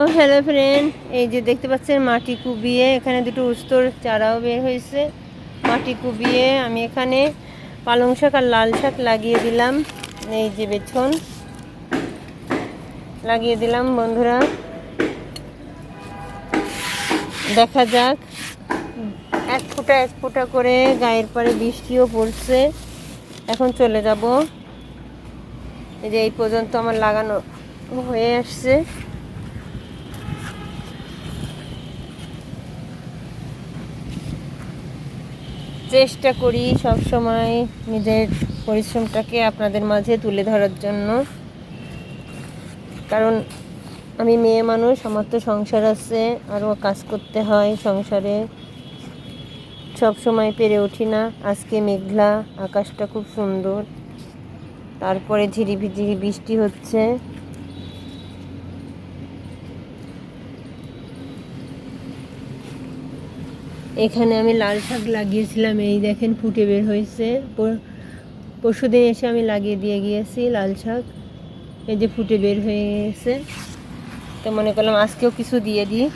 Hello friend, এই যে দেখতে পাচ্ছেন মাটি কুবিয়ে এখানে দুটো উস্তর চারাও বের হয়েছে। মাটি কুবিয়ে আমি এখানে পালং শাক আর লাল শাক লাগিয়ে দিলাম। এই যে বেছন লাগিয়ে দিলাম বন্ধুরা, দেখা যাক। এক ফোঁটা করে গায়ের পরে বৃষ্টিও পড়ছে। এখন চলে যাব। এই যে এই পর্যন্ত আমার লাগানো হয়ে আসছে। চেষ্টা করি সব সময় নিজের পরিশ্রমটাকে আপনাদের মাঝে তুলে ধরার জন্য, কারণ আমি মেয়ে মানুষ, আমার তো সংসার আছে, আরও কাজ করতে হয় সংসারে, সব সময় পেরে উঠি না। আজকে মেঘলা, আকাশটা খুব সুন্দর, তারপরে ঝিরিঝিরি বৃষ্টি হচ্ছে। এখানে আমি লাল শাক লাগিয়েছিলাম, এই দেখেন ফুটে বের হয়েছে। পরশুদিন এসে আমি লাগিয়ে দিয়ে গিয়েছি লাল শাক, এই যে ফুটে বের হয়ে গেছে। তো মনে করলাম আজকেও কিছু দিয়ে দিই।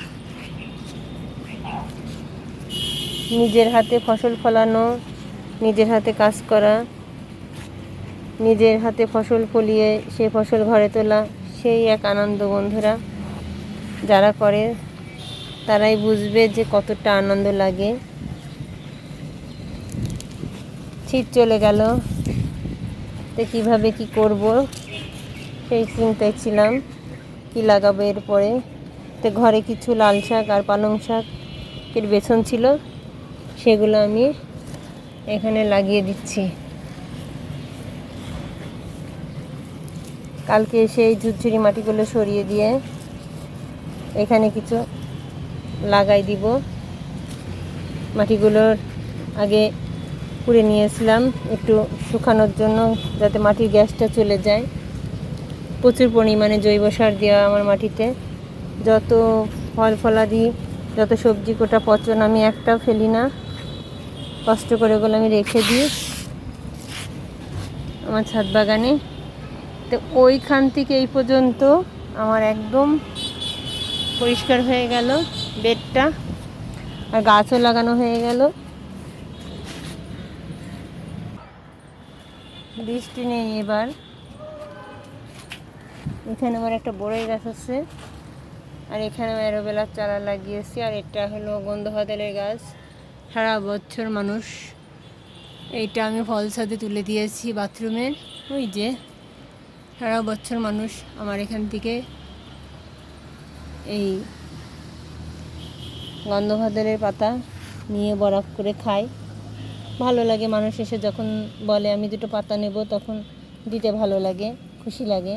নিজের হাতে ফসল ফলানো, নিজের হাতে কাজ করা, নিজের হাতে ফসল ফলিয়ে সে ফসল ঘরে তোলা, সেই এক আনন্দ বন্ধুরা। যারা করে তারাই বুঝবে যে কতটা আনন্দ লাগে। শীত চলে গেল, তো কীভাবে কি করব সেই চিন্তায় ছিলাম, কি লাগাবো এরপরে। তো ঘরে কিছু লাল শাক আর পালং শাকের বেছন ছিল, সেগুলো আমি এখানে লাগিয়ে দিচ্ছি। কালকে সেই ঝুরঝুরি মাটিগুলো সরিয়ে দিয়ে এখানে কিছু লাগাই দিব। মাটিগুলোর আগে পুড়ে নিয়েছিলাম একটু শুকানোর জন্য, যাতে মাটির গ্যাসটা চলে যায়। প্রচুর পরিমাণে জৈব সার দেওয়া আমার মাটিতে। যত ফল ফলাদি, যত সবজি কোটা পচন আমি একটাও ফেলি না, কষ্ট করে ওগুলো আমি রেখে দিই আমার ছাদ বাগানে। তো ওইখান থেকে এই পর্যন্ত আমার একদম পরিষ্কার হয়ে গেল বেডটা, আর গাছও লাগানো হয়ে গেল। বৃষ্টি নেই এবার। এখানে আমার একটা বড়ই গাছ আছে, আর এখানে অ্যালোভেরার চারা লাগিয়েছি, আর এটা হলো গন্ধকাতেলের গাছ। সারা বছর মানুষ, এইটা আমি ফল ছাদে তুলে দিয়েছি বাথরুমের, ওই যে সারা বছর মানুষ আমার এখান থেকে এই গন্ধকাতেলের পাতা নিয়ে বরফ করে খায়। ভালো লাগে, মানুষ এসে যখন বলে আমি দুটো পাতা নেব, তখন দিতে ভালো লাগে, খুশি লাগে।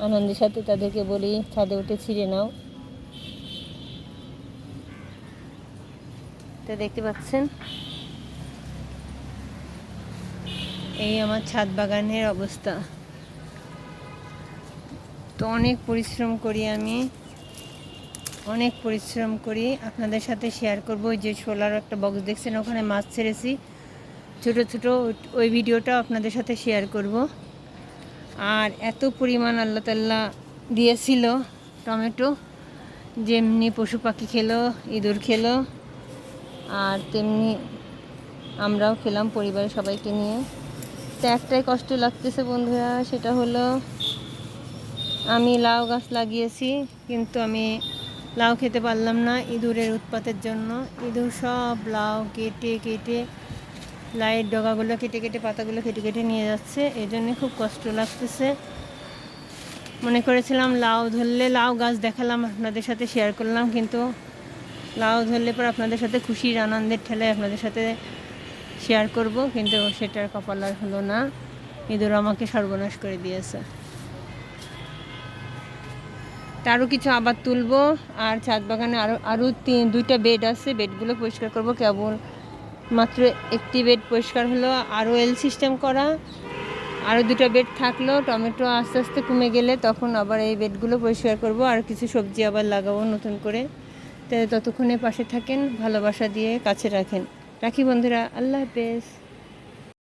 আনন্দের সাথে তাদেরকে বলি ছাদে উঠে ছিঁড়ে নাও। তো দেখতে পাচ্ছেন এই আমার ছাদ বাগানের অবস্থা। তো অনেক পরিশ্রম করি আমি, অনেক পরিশ্রম করি, আপনাদের সাথে শেয়ার করব। ওই যে সোলার একটা বক্স দেখছেন, ওখানে মাছ ছেড়েছি ছোটো ছোটো, ওই ভিডিওটা আপনাদের সাথে শেয়ার করব। আর এত পরিমাণ আল্লাহ তাআলা দিয়েছিল টমেটো, যেমনি পশু পাখি খেলো, ইঁদুর খেলো, আর তেমনি আমরাও খেলাম পরিবারের সবাইকে নিয়ে। তো একটাই কষ্ট লাগতেছে বন্ধুরা, সেটা হলো আমি লাউ গাছ লাগিয়েছি, কিন্তু আমি লাউ খেতে পারলাম না ইঁদুরের উৎপাতের জন্য। ইঁদুর সব লাউ কেটে কেটে, লাউয়ের ডগাগুলো কেটে কেটে, পাতাগুলো কেটে কেটে নিয়ে যাচ্ছে। এই জন্যে খুব কষ্ট লাগতেছে। মনে করেছিলাম লাউ ধরলে, লাউ গাছ দেখালাম, আপনাদের সাথে শেয়ার করলাম, কিন্তু লাউ ধরলে পর আপনাদের সাথে খুশির আনন্দের ঠেলায় আপনাদের সাথে শেয়ার করব, কিন্তু সেটার কপাল আর হলো না। ইঁদুর আমাকে সর্বনাশ করে দিয়েছে। আরও কিছু আবার তুলবো, আর ছাদ বাগানে আরও দুইটা বেড আছে, বেডগুলো পরিষ্কার করব। কেবল মাত্র একটি বেড পরিষ্কার হলো, আরও এল সিস্টেম করা, আরও দুটো বেড থাকলো। টমেটো আস্তে আস্তে কমে গেলে তখন আবার এই বেডগুলো পরিষ্কার করব, আর কিছু সবজি আবার লাগাবো নতুন করে। তো ততক্ষণে পাশে থাকেন, ভালোবাসা দিয়ে কাছে রাখেন। রাখি বন্ধুরা, আল্লাহ হাফেজ।